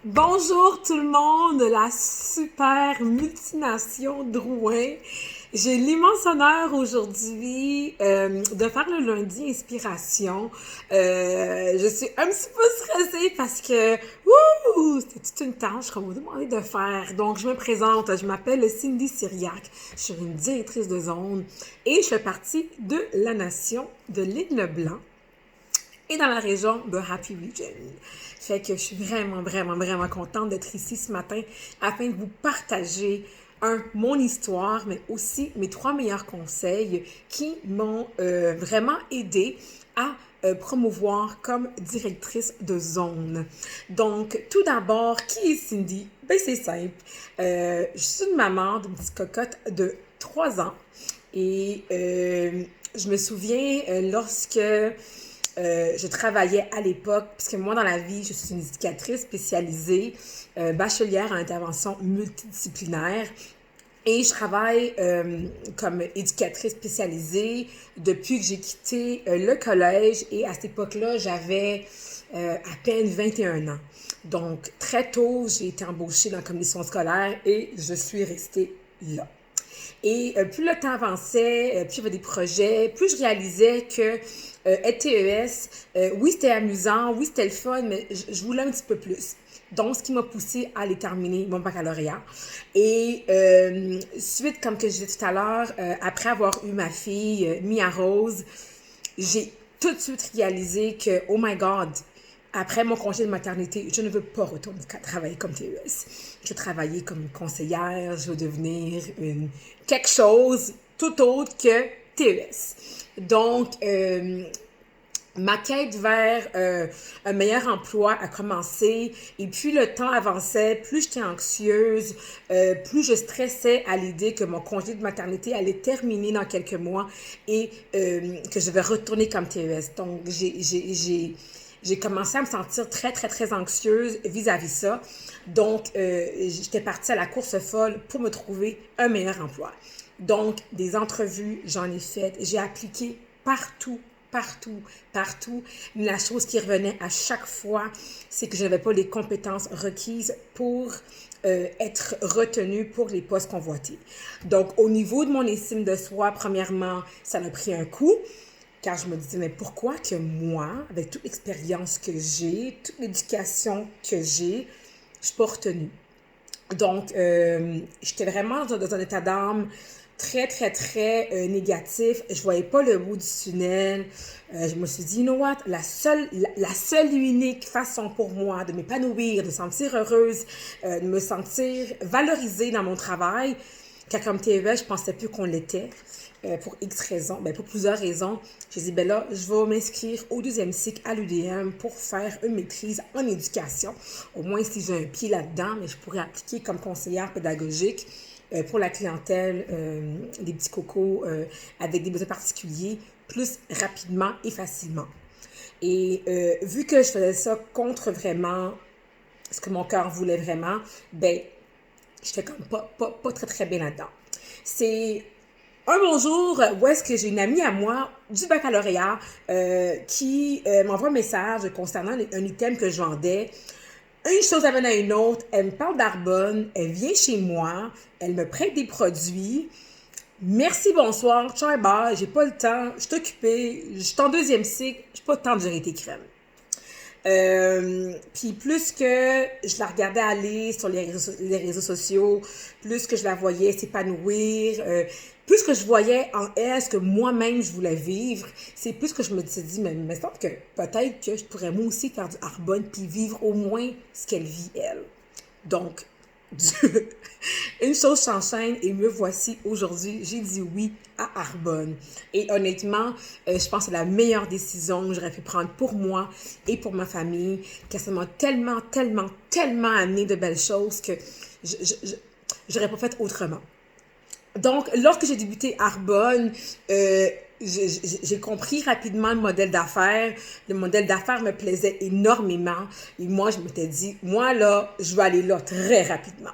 Bonjour tout le monde de la super multination Drouin. J'ai l'immense honneur aujourd'hui de faire le lundi inspiration. Je suis un petit peu stressée parce que c'était toute une tâche qu'on m'a demandé de faire. Donc je me présente, je m'appelle Cindy Syriac, je suis une directrice de zone et je fais partie de la nation de l'Île-Blanc et dans la région de Happy Region. Fait que je suis vraiment contente d'être ici ce matin afin de vous partager mon histoire, mais aussi mes 3 meilleurs conseils qui m'ont vraiment aidé à promouvoir comme directrice de zone. Donc, tout d'abord, qui est Cindy? Ben, c'est simple. Je suis une maman d'une petite cocotte de 3 ans et je me souviens lorsque je travaillais à l'époque, puisque moi, dans la vie, je suis une éducatrice spécialisée, bachelière en intervention multidisciplinaire. Et je travaille comme éducatrice spécialisée depuis que j'ai quitté le collège. Et à cette époque-là, j'avais à peine 21 ans. Donc, très tôt, j'ai été embauchée dans la commission scolaire et je suis restée là. Et plus le temps avançait, plus il y avait des projets, plus je réalisais que ETES, oui, c'était amusant, oui, c'était le fun, mais je voulais un petit peu plus. Donc, ce qui m'a poussée à aller terminer mon baccalauréat. Et suite, comme que je disais tout à l'heure, après avoir eu ma fille, Mia Rose, j'ai tout de suite réalisé que, oh my God, après mon congé de maternité, je ne veux pas retourner travailler comme TES. Je veux travailler comme une conseillère, je veux devenir quelque chose tout autre que TES. Donc, ma quête vers un meilleur emploi a commencé et plus le temps avançait, plus j'étais anxieuse, plus je stressais à l'idée que mon congé de maternité allait terminer dans quelques mois et que je vais retourner comme TES. Donc, j'ai commencé à me sentir très anxieuse vis-à-vis ça. Donc, j'étais partie à la course folle pour me trouver un meilleur emploi. Donc, des entrevues, j'en ai faites. J'ai appliqué partout. Mais la chose qui revenait à chaque fois, c'est que je n'avais pas les compétences requises pour être retenue pour les postes convoités. Donc, au niveau de mon estime de soi, premièrement, ça m'a pris un coup. Car je me disais, mais pourquoi que moi, avec toute l'expérience que j'ai, toute l'éducation que j'ai, je suis pas retenue. Donc, j'étais vraiment dans un état d'âme très négatif. Je voyais pas le bout du tunnel. Je me suis dit, you know what, la seule et unique façon pour moi de m'épanouir, de me sentir heureuse, de me sentir valorisée dans mon travail, car comme TES, je pensais plus qu'on l'était. Pour X raisons, pour plusieurs raisons. J'ai dit, là, je vais m'inscrire au 2e cycle à l'UDM pour faire une maîtrise en éducation. Au moins, si j'ai un pied là-dedans, mais je pourrais appliquer comme conseillère pédagogique pour la clientèle des petits cocos avec des besoins particuliers plus rapidement et facilement. Et vu que je faisais ça contre vraiment ce que mon cœur voulait vraiment, j'étais comme pas très bien là-dedans. C'est un bonjour où est-ce que j'ai une amie à moi du baccalauréat qui m'envoie un message concernant un item que je vendais. Une chose amène à une autre, elle me parle d'Arbonne, elle vient chez moi, elle me prête des produits. Merci, bonsoir, ciao, bye, j'ai pas le temps, je suis occupée, je suis en 2e cycle, j'ai pas le temps de gérer tes crèmes. Puis plus que je la regardais aller sur les réseaux sociaux, plus que je la voyais s'épanouir, plus que je voyais en elle ce que moi-même je voulais vivre, c'est plus que je me dit, mais il me semble que peut-être que je pourrais moi aussi faire du Arbonne puis vivre au moins ce qu'elle vit elle. Donc, une chose s'enchaîne et me voici aujourd'hui. J'ai dit oui à Arbonne. Et honnêtement, je pense que c'est la meilleure décision que j'aurais pu prendre pour moi et pour ma famille, car ça m'a tellement amené de belles choses que je n'aurais pas fait autrement. Donc, lorsque j'ai débuté Arbonne, j'ai compris rapidement le modèle d'affaires. Le modèle d'affaires me plaisait énormément. Et moi, je m'étais dit, moi, là, je vais aller là très rapidement.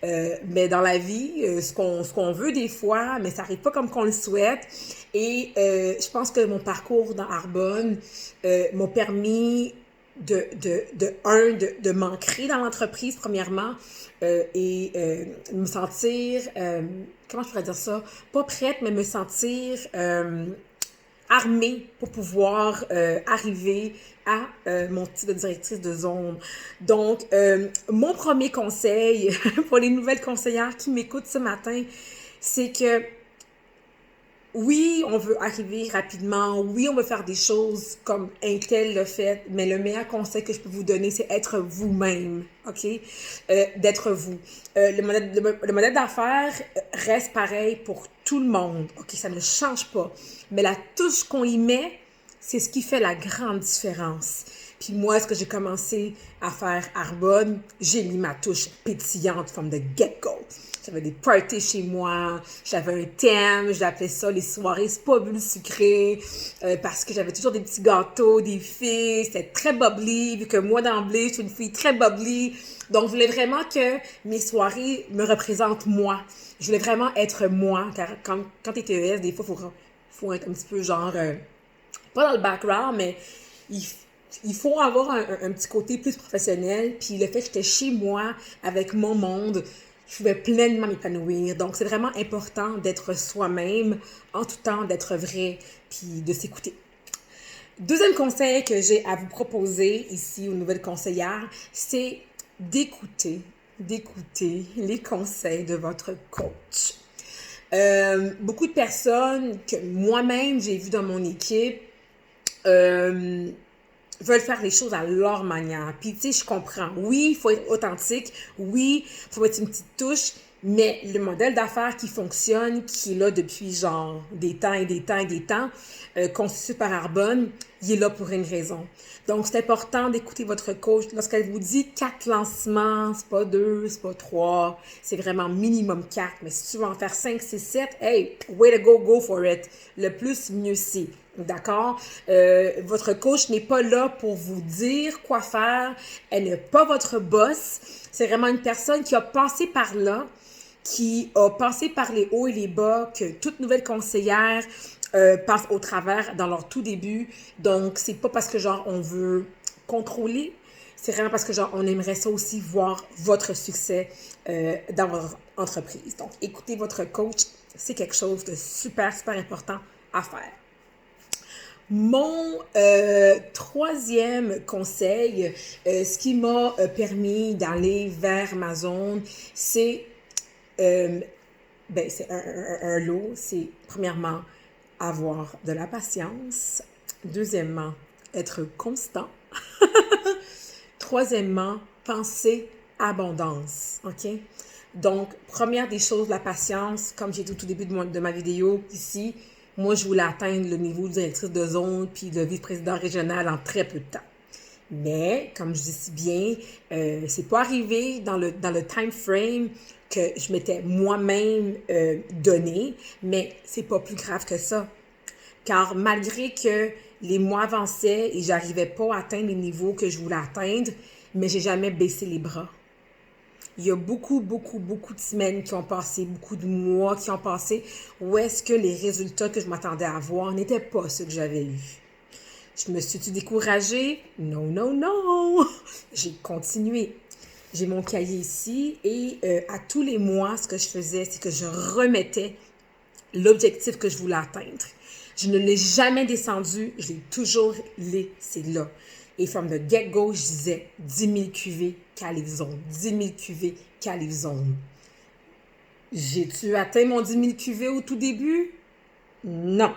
Mais dans la vie, ce qu'on veut des fois, mais ça n'arrive pas comme qu'on le souhaite. Et je pense que mon parcours dans Arbonne m'a permis de m'ancrer dans l'entreprise, premièrement, et me sentir, comment je pourrais dire ça, pas prête, mais me sentir armée pour pouvoir arriver à mon titre de directrice de zone. Donc, mon premier conseil pour les nouvelles conseillères qui m'écoutent ce matin, c'est que oui, on veut arriver rapidement. Oui, on veut faire des choses comme un tel le fait. Mais le meilleur conseil que je peux vous donner, c'est être vous-même. OK? D'être vous. Le modèle d'affaires reste pareil pour tout le monde. OK? Ça ne change pas. Mais la touche qu'on y met, c'est ce qui fait la grande différence. Puis moi, ce que j'ai commencé à faire Arbonne, j'ai mis ma touche pétillante from the get-go. J'avais des parties chez moi, j'avais un thème, j'appelais ça les soirées spa bulles sucrées, parce que j'avais toujours des petits gâteaux, des filles, c'était très bubbly, vu que moi d'emblée, je suis une fille très bubbly. Donc, je voulais vraiment que mes soirées me représentent moi. Je voulais vraiment être moi, car quand t'es TES, des fois, faut être un petit peu genre, pas dans le background, mais il faut avoir un petit côté plus professionnel. Puis le fait que j'étais chez moi, avec mon monde, je pouvais pleinement m'épanouir. Donc, c'est vraiment important d'être soi-même, en tout temps, d'être vrai, puis de s'écouter. Deuxième conseil que j'ai à vous proposer ici aux nouvelles conseillères, c'est d'écouter les conseils de votre coach. Beaucoup de personnes que moi-même j'ai vues dans mon équipe veulent faire les choses à leur manière. Puis, tu sais, je comprends. Oui, il faut être authentique. Oui, il faut mettre une petite touche. Mais le modèle d'affaires qui fonctionne, qui est là depuis genre des temps et des temps et des temps, constitué par Arbonne, il est là pour une raison. Donc, c'est important d'écouter votre coach. Lorsqu'elle vous dit 4 lancements, c'est pas 2, c'est pas 3, c'est vraiment minimum 4. Mais si tu veux en faire 5, 6, 7, hey, way to go, go for it. Le plus, mieux c'est. D'accord? Votre coach n'est pas là pour vous dire quoi faire. Elle n'est pas votre boss. C'est vraiment une personne qui a passé par là, qui a passé par les hauts et les bas, que toute nouvelle conseillère passe au travers dans leur tout début. Donc, c'est pas parce que genre on veut contrôler, c'est vraiment parce que genre on aimerait ça aussi voir votre succès dans votre entreprise. Donc, écoutez votre coach, c'est quelque chose de super, super important à faire. Mon troisième conseil, ce qui m'a permis d'aller vers ma zone, c'est c'est un lot. C'est premièrement avoir de la patience. Deuxièmement, être constant. Troisièmement, penser abondance. OK? Donc, première des choses, la patience, comme j'ai dit au tout début de ma vidéo ici, moi, je voulais atteindre le niveau de directrice de zone puis de vice-président régional en très peu de temps. Mais, comme je dis si bien, c'est pas arrivé dans le time frame que je m'étais moi-même donné, mais c'est pas plus grave que ça. Car malgré que les mois avançaient et j'arrivais pas à atteindre les niveaux que je voulais atteindre, mais j'ai jamais baissé les bras. Il y a beaucoup de semaines qui ont passé, beaucoup de mois qui ont passé, où est-ce que les résultats que je m'attendais à avoir n'étaient pas ceux que j'avais eus. Je me suis-tu découragée? Non. J'ai continué. J'ai mon cahier ici et à tous les mois, ce que je faisais, c'est que je remettais l'objectif que je voulais atteindre. Je ne l'ai jamais descendu, je l'ai toujours laissé là. Et from the get-go, je disais 10 000 QV, Calif-Zone. 10 000 QV, Calif-Zone. J'ai-tu atteint mon 10 000 QV au tout début? Non,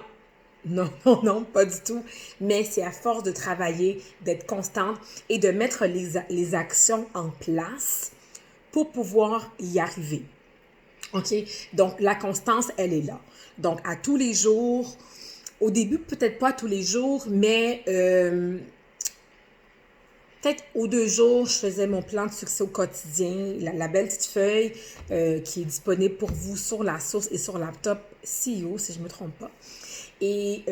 pas du tout. Mais c'est à force de travailler, d'être constante et de mettre les actions en place pour pouvoir y arriver. OK? Donc, la constance, elle est là. Donc, à tous les jours, au début, peut-être pas tous les jours, mais peut-être aux 2 jours, je faisais mon plan de succès au quotidien, la belle petite feuille qui est disponible pour vous sur la source et sur laptop CEO, si je ne me trompe pas. Et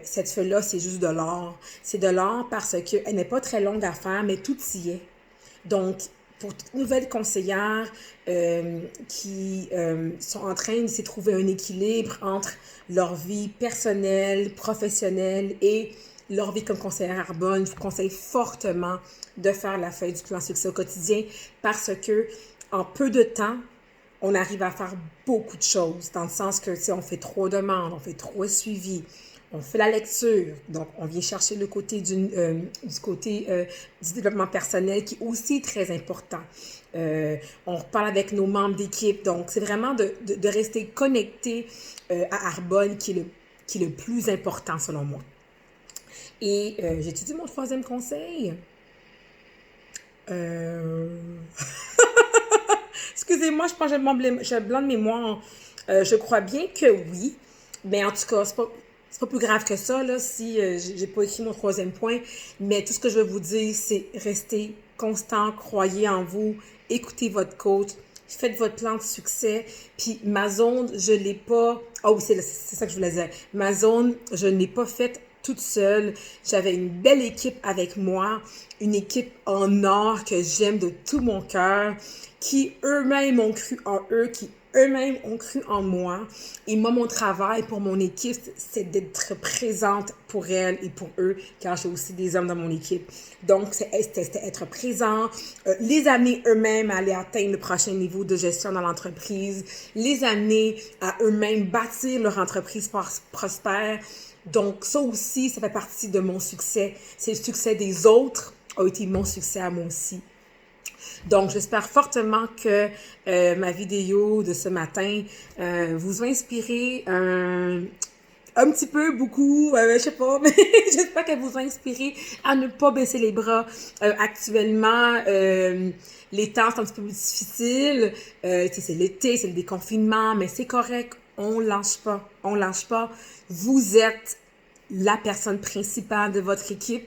cette feuille-là, c'est juste de l'or. C'est de l'or parce qu'elle n'est pas très longue à faire, mais tout y est. Donc, pour toutes nouvelles conseillères qui sont en train de se trouver un équilibre entre leur vie personnelle, professionnelle et leur vie comme conseillère Arbonne, je vous conseille fortement de faire la feuille du plan succès au quotidien parce que en peu de temps, on arrive à faire beaucoup de choses, dans le sens que, tu sais, on fait 3 demandes, on fait 3 suivis, on fait la lecture, donc on vient chercher le côté du côté du développement personnel qui est aussi très important. On reparle avec nos membres d'équipe, donc c'est vraiment de rester connecté à Arbonne qui est le plus important selon moi. Et j'ai-tu dit mon 3e conseil? Excusez-moi, je pense que j'ai un blanc de mémoire. Je crois bien que oui. Mais en tout cas, c'est pas plus grave que ça, là, si j'ai pas écrit mon 3e point. Mais tout ce que je veux vous dire, c'est rester constant, croyez en vous, écoutez votre coach, faites votre plan de succès. Puis ma zone, je l'ai pas... Ah oui, c'est ça que je voulais dire. Ma zone, je ne l'ai pas faite toute seule. J'avais une belle équipe avec moi, une équipe en or que j'aime de tout mon cœur, qui eux-mêmes ont cru en eux, qui eux-mêmes ont cru en moi. Et moi, mon travail pour mon équipe, c'est d'être présente pour elles et pour eux, car j'ai aussi des hommes dans mon équipe. Donc, c'était être présent, les amener eux-mêmes à aller atteindre le prochain niveau de gestion dans l'entreprise, les amener à eux-mêmes bâtir leur entreprise prospère. Donc, ça aussi, ça fait partie de mon succès. C'est le succès des autres a été mon succès à moi aussi. Donc, j'espère fortement que ma vidéo de ce matin vous a inspiré un petit peu, beaucoup, je sais pas, mais j'espère qu'elle vous a inspiré à ne pas baisser les bras. Actuellement, les temps sont un petit peu plus difficiles. C'est l'été, c'est le déconfinement, mais c'est correct. On lâche pas. On lâche pas. Vous êtes la personne principale de votre équipe.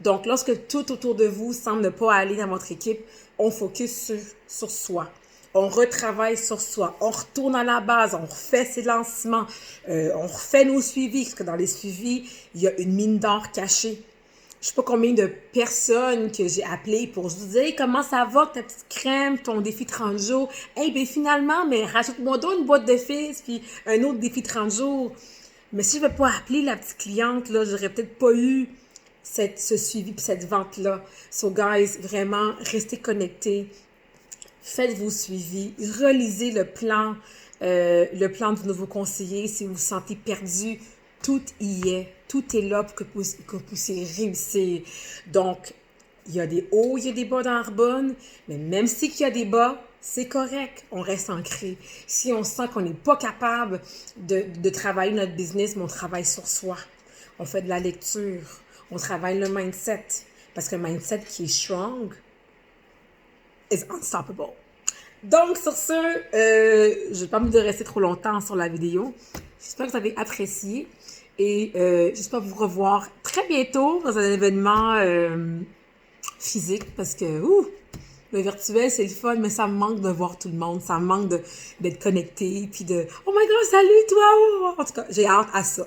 Donc, lorsque tout autour de vous semble ne pas aller dans votre équipe, on focus sur soi. On retravaille sur soi. On retourne à la base. On refait ses lancements. On refait nos suivis. Parce que dans les suivis, il y a une mine d'or cachée. Je sais pas combien de personnes que j'ai appelées pour vous dire hey, comment ça va, ta petite crème, ton défi 30 jours. Hey, ben finalement, mais rajoute-moi donc une boîte de fils, puis un autre défi 30 jours. Mais si je ne vais pas appeler la petite cliente, là, j'aurais peut-être pas eu ce suivi et cette vente-là. So, guys, vraiment, restez connectés. Faites vos suivis. Relisez le plan du nouveau conseiller. Si vous vous sentez perdu, tout y est. Tout est là pour que vous puissiez réussir. Donc, il y a des hauts, il y a des bas dans Arbonne, mais même s'il y a des bas, c'est correct, on reste ancré. Si on sent qu'on n'est pas capable de travailler notre business, mais on travaille sur soi. On fait de la lecture, on travaille le mindset. Parce que le mindset qui est strong is unstoppable. Donc, sur ce, je ne vais pas me rester trop longtemps sur la vidéo. J'espère que vous avez apprécié. Et j'espère vous revoir très bientôt dans un événement physique parce que le virtuel, c'est le fun, mais ça me manque de voir tout le monde. Ça me manque d'être connecté, puis de « Oh my God, salut toi! » En tout cas, j'ai hâte à ça.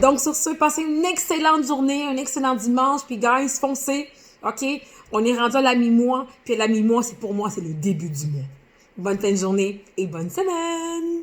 Donc, sur ce, passez une excellente journée, un excellent dimanche, puis guys, foncez, OK? On est rendu à la mi-mois, puis la mi-mois, pour moi, c'est le début du mois. Bonne fin de journée et bonne semaine!